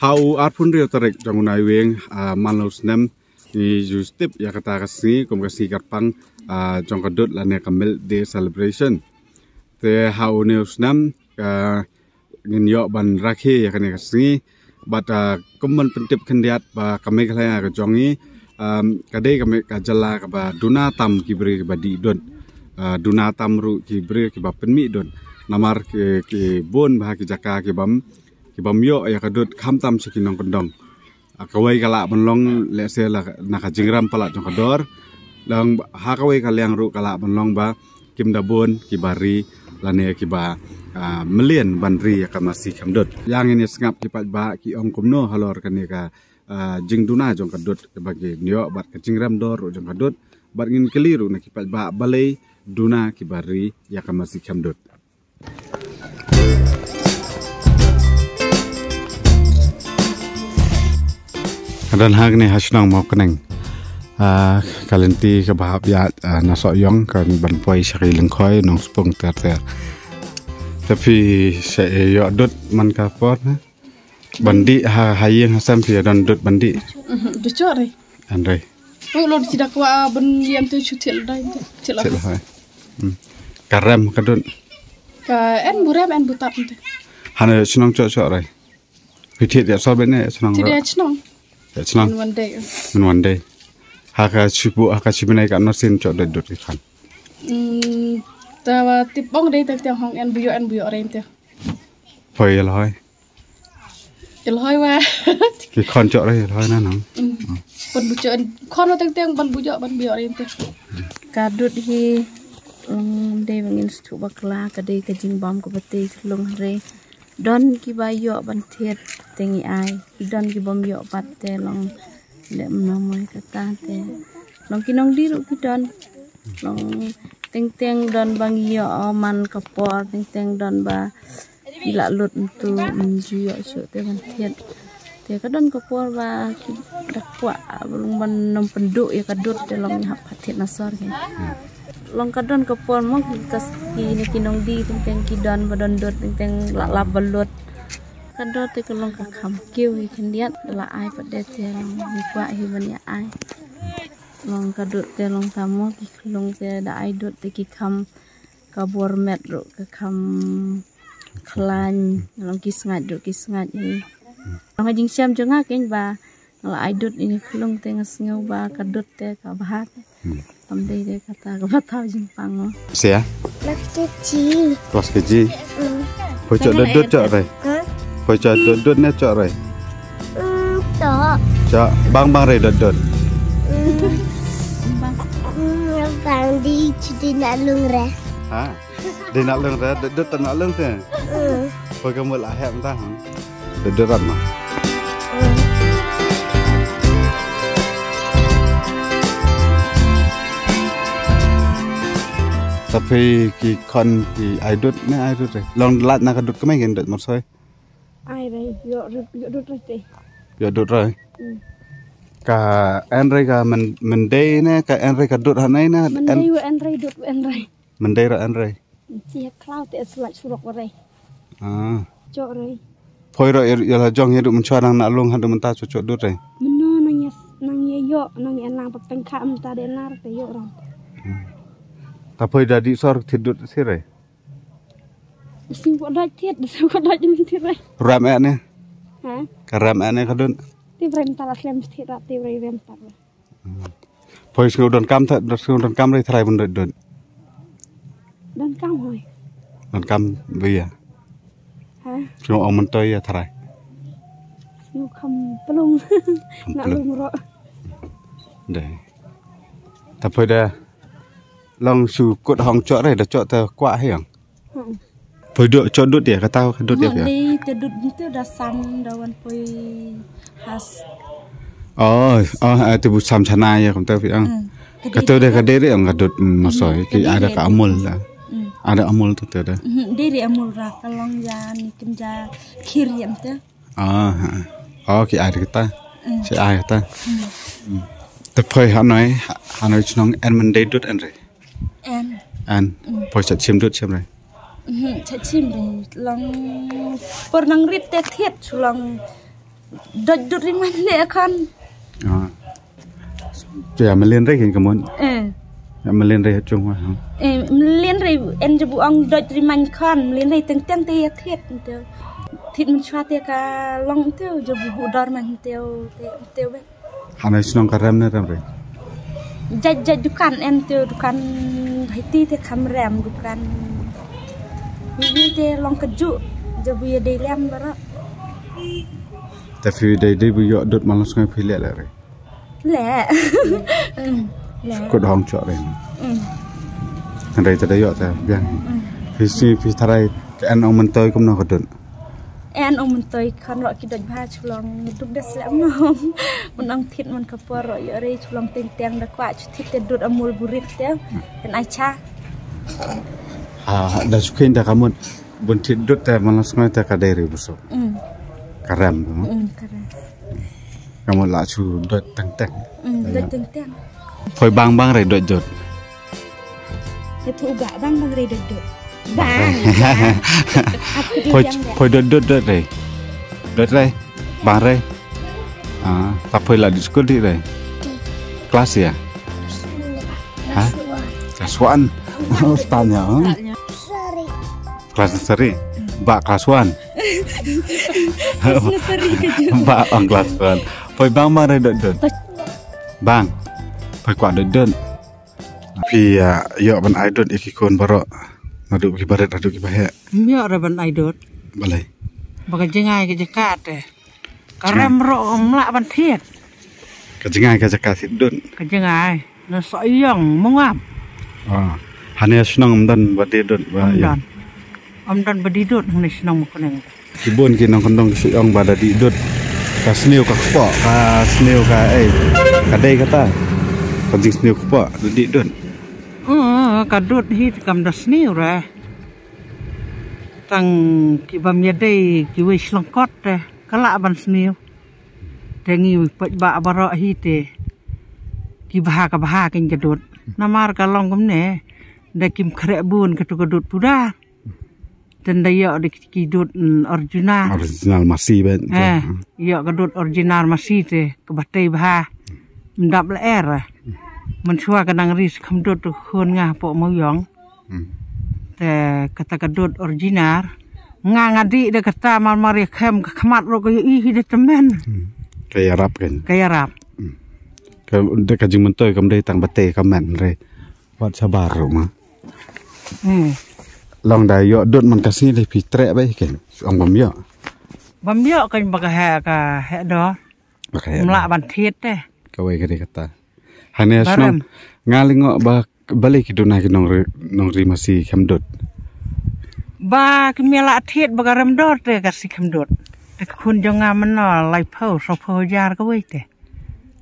Hau arpun rio tarik jangunai weng manlos nem ni justip ya kata kasih kom kasih karpang jong kadut lane kamel day celebration. Te hau neus nem ngin yo ban rakhi ya kane kasih bat kuman pentip kendiat ba kami kalaya ke jongi kadai kami kajala ke ba duna tam kibri ke ba di don duna tam ru kibri ke ba penmi don namar ke bon bah ke jaka ke bam yo ya kadut kham tam sekinong kendong kawai kala benlong lese la naka jingram pala jong kador lang hakawai kalyang ru kala benlong ba kim dabon kibari lane kiba melian bandri ya masih kamdut yang ini sengap kipat ba ki om kumno halor kani ka jing duna jong kadut bagi nyo bat ke jingram dor jong kadut bat ngin keliru na kipat ba balai duna kibari ya masih kamdut. Dan hang ni hasnang mau keneng kalenti ke bahap ya nasok yong kan ban poi syari lengkoi nong sepung ter tapi saya yo dut man kapor bandi hayeng hasam pi dan dut bandi dicore andre oh lo tidak wa ben yam tu chutil dai cela karam kadun ka en buram en butat te hana snong cho rai pitit ya so bene snong tidak snong snong one day haka chibu haka chibinai ka nosin cho dut kan ta tipong dei te hong en buyo rem te phoi loi wa ki khon cho rai loi na nang ban bu chen khon no te ban buyo rem te kadut hi dei mangin stu bakla ka dei ka jing bam ko bate lung re don ki bayo ban thiet tengi ai don ki bom yo pat te long le mnomoi kata te long kinong diru ki don long teng don bang yo man kapor teng don ba ila lut tu juyo syo te ban thiet te ka don kapor ba dakwa belum ban nom penduk ya kadut te long hap thiet nasor ke long kadon kapor mo kas ki ni kinong di teng ki don ba don dot teng la balut kadot te kalong ka kham kiu hi kendiat la ai pade te long hi kwa hi ban ya ai long kadut te long tamo ki long te da ai dot te ki kham kabor met ro ka kham khlan long ki sngat hi long jing syam jonga ken ba la ai dot ini long te ngasngau ba kadut te ka bahat amdei de kata ka batau jing pango sia kelas keji pocok dot cok rai pocok dot ne cok rai cok bang rai dot bang di cuti nak lung re di nak lung re dot nak lung te poi kamu lah hem ta dot ran mah tapi ki kon ki aidut ne aidut re long lat na kadut kemai gen dot morsoi ai re yo dut re te yo dut re ka en re ka mendei ne ka en re kadut hanai na en re dut en re mendei ra en re sia cloud te slak surok re cok re phoi ro yo la jong yedu menchwa nang na lung hadu menta cocok dut re meno nang ye yo nang en lang papeng kha menta de nar te yo ram tapi dari sor tidut sire sing ko dai tiet ko dai min tiet re ram ane karam ane kadun ti vrem talas lem tiet ra ti vrem tar poi sku don kam ta don kam re thrai bun don kam hoi don kam bia sku ong men toy thrai sku kham pelung na lung ro de tapi dah long su cột hong chọ đây là chọ tờ quạ hiang phơi đốt cho đốt địa cái tao đốt địa đi te đốt te da san da wan poi has tu bu sam chana ya kom tao hiang cái tao đây cái đấy ông cái đốt mà soi cái ada cái amul là ada amul tu tao dah dari amul ra kalong ya ni kenja kiriam te cái ada kita si ai kita tập phơi hắn nói chung anh mình đây đốt anh rồi an phơi chặt chim đốt chim rồi chặt chim rồi long per nang rit te thiet long dot riman le kan. Ya melian rei kemun. Ya melian rei chung wa. Melian rei en jebu ang dot riman kan melian rei teng te thiet teu. Thịt mình xoa tiệc cả long tiêu giờ bù đòn mà tiêu bé. Hana senang karam na ram re. Jaj dukan em tiêu dukan Haiti te kam rem dukan. Ini te long keju giờ bù day lem bara. Tapi day bu yo dot malas ngai phile la re. Lẹ. Ko dong cho re. Andai ta yo ta biang. Phi tharai cái anh ông mình tới cũng nó có đựng. En ông mình tới khăn rọi cái đợt ba chulang đục đất lắm không, mình ăn thịt mình cặp bò rọi ở đây chulang teng đã qua thịt để đốt amul burit thế,เป็นไอชา Dah suka indah kamu buntit dot teh malas ngai teh kaderi busuk. Karam, karam. Kamu lacu dot teng. Dot teng. Phoi bang re dot. Itu gak bang re dot. Bang. Phoi dot re. Dot re. Bang re. Tak phoi lah di sekolah di re. Kelas ya? Hah? Kelas 1. Tanya. Sorry. Kelas seri. Mbak kelas 1. Mbak ang kelas 1. Phoi bang re dot. Bang. Phoi kuat dot. Pi yo ban idol ikikon baro. Aduk ki baret aduk ki bahe. Mio ra ban idol. Balai. Baka jengai ke jakat Karem ro mlak ban thiet. Ka jengai ka jakat sidun. Ka jengai no soyong mongap. Hanya senang amdan bade dot ba ya. Amdan badi dot hne senang mkoneng. Kibun ki nang kondong suyong bada di dot. Ka sneu ka kpo ka sneu ka ka dei kata. Ka jing sneu kpo di dot. Kadut hit kam das ni ra. Tang ki bam yadai ki wis lengkot kala ban sniu. Tengi pej ba baro hit ki baha kin kadut. Namar ka long kam ne da kim krek bun kadut puda. Dan da yo de ki dut original masih ben. Yo kadut original masih te ke batai baha. Mdap la era. Mình xua cái năng ris không đốt được khuôn nga bộ màu yong,แต่kata kadut original, ngadi de kata mal mari kem kemat ro kayu i hidup temen. Kayak Arab kan? Kayak Arab. Kalau kajing mentoy kam dei tang bate kamen re, wat sabar rumah. Long dah yo dot man kasih le pitrek bae kan, ang bamyo. Bamyo kan baka he do. Mlak ban thiet te. Kawai kade kata. Hanya senang ngalingok balik itu nak nong rimasi kamdot. Ba kemela thiet baka ramdot te kasih kamdot. Te kun jonga mano lai pau so pau jar ka wei te.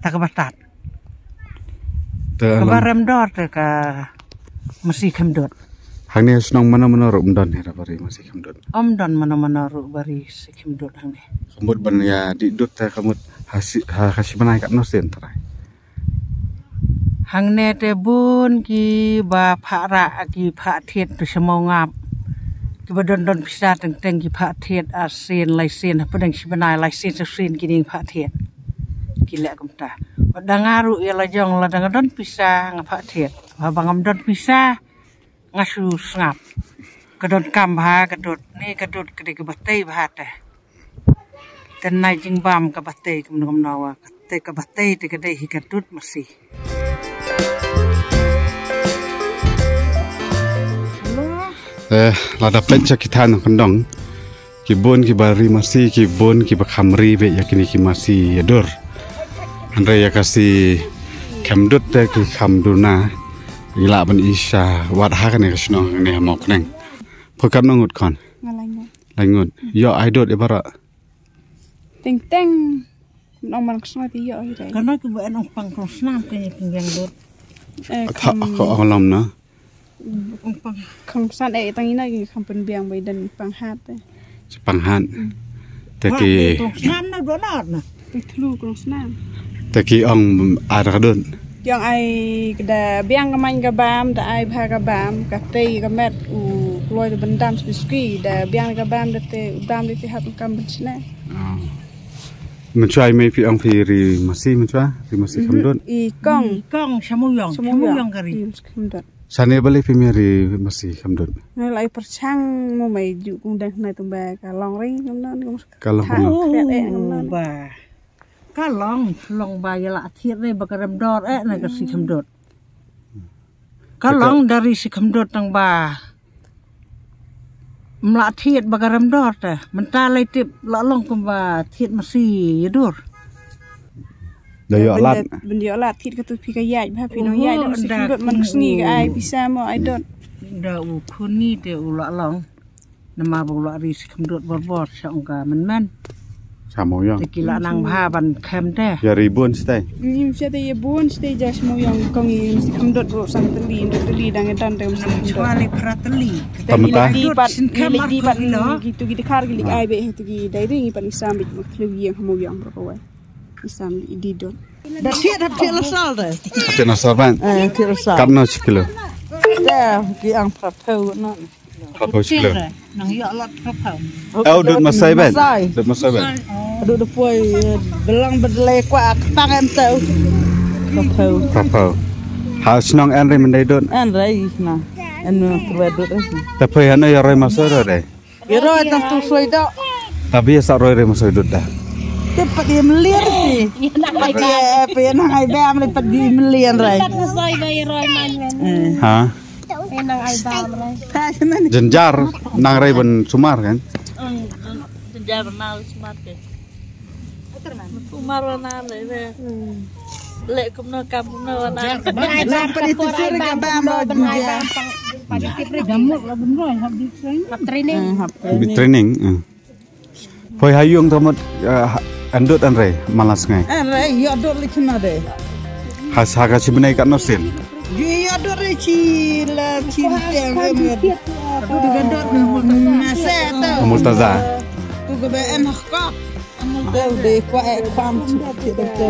Tak batat. Ka ramdot te ka masih kamdot. Hanya senang mana rumdan hera bari masih kamdot. Omdan mana ru bari si kamdot hang. Kamut ban ya di dot te kamut kasih banai kat nosen terai. Hang ne te bun ki ba phara ki pha thiet tu semongap ki badon pisa teng ki pha thiet asen lai sen padang sibanai lai sen sen ki ding pha thiet ki lek kamta dangaru ya la jong la dangadon pisa nga pha thiet ba bangam don pisa ngasu ngap kadon kam bha kadot ni kadot kede ke batai bha te ten nai jing bam ka batai kum nawa te ka batai te kede hi kadut masih. Lada pencak kita nak kandang, kibun kibari masih kibun kibakamri be yakini kimasi yadur. Andre ya kasih kamdut deh ki kamduna, gila ban isya wadha kan ya kesno ini mau keneng. Pekan ngut kan? Langut. Yo idot ibarat. Teng nong man kesno ti yo ide. Karena kiba nong pang krosnam kaya pinggang dot. Tak aku alam na. Không san tang ina ki kampun biang bai dan panghat Panghat. Tapi krosnam na donat na. Pitlu krosnam. Tapi ang ada kadun. Yang ai kada biang kamang kabam da ai bha kabam ka tei ka met u kloi da bandam spiski da biang kabam da te udam da te hat kam bensna. Mencai mai pi ang pi ri masih mencai ri masih kamdot. Kong semuyong kari. Sana balik pi ri masih kamdot. Ngay lại per chang mo mai ju kung dang na tung ba ka long ring ngam nan kung Kalau Ba. Long ba yala thiet re bakaram dor na ka si kamdot. Long dari si kamdot nang ba. Mla thiet bakaram dor ta. Menta lai tip la long kum ba thiet masih yadur. Dayo lat. Bendio lat thiet ka tu pi ka yai ba pi no yai dam si dot man sni ka ai bisa mo ai dot. Da u khuni te u la long. Nama bu la ri si kamdot bor sang ka man. Samo yang. Tekila nang ba ban kem te. Ya ribuan stay. Nim sia te ye bun stay jas mo yang kong i si kamdot ro sang teli dang dan dem si Kecuali prateli. Pamata. di pat gitu gitu kar gilik ai be tu gi dai ring pan isam bit mo klug yang mo yang bro ko isam di dot. Da thiet la sal de. Ate na sarban. Thiet la sal. Karno sikilo. Da ki ang prapau na. Apa sikilo. Nang yo lot prapau. Dut masai ben. Dut masai ben. Aduh depui belang bedle kwa pang em tau. Prapau. Prapau. Hal senang enre mendai dut. An rai na. An kredut es. Tapi ana ya roi masuk deh. Iro tang tu suai do. Tapi ya sak roi masuk dut dah. Tepat dia melir ni. Pe nang ai bam le pat di melir rai. Ha? Jenjar nang rai ben sumar kan? Jenjar benal smart ke. Sumar wana le. Lek kumno kampungno wana. Lang pa itu sir ka bam lo jenjar. Jamuk la benroi hab di training. Di training. Poi hayung tamat andut anre malas ngai. Anre yo dot likhna de. Has haga sibnai kat nosin. Yo dot re chi la chi tem em. Tu dot na se to. Murtaza. Tu go be en hakka. Amul de kwa e kwam tu de to.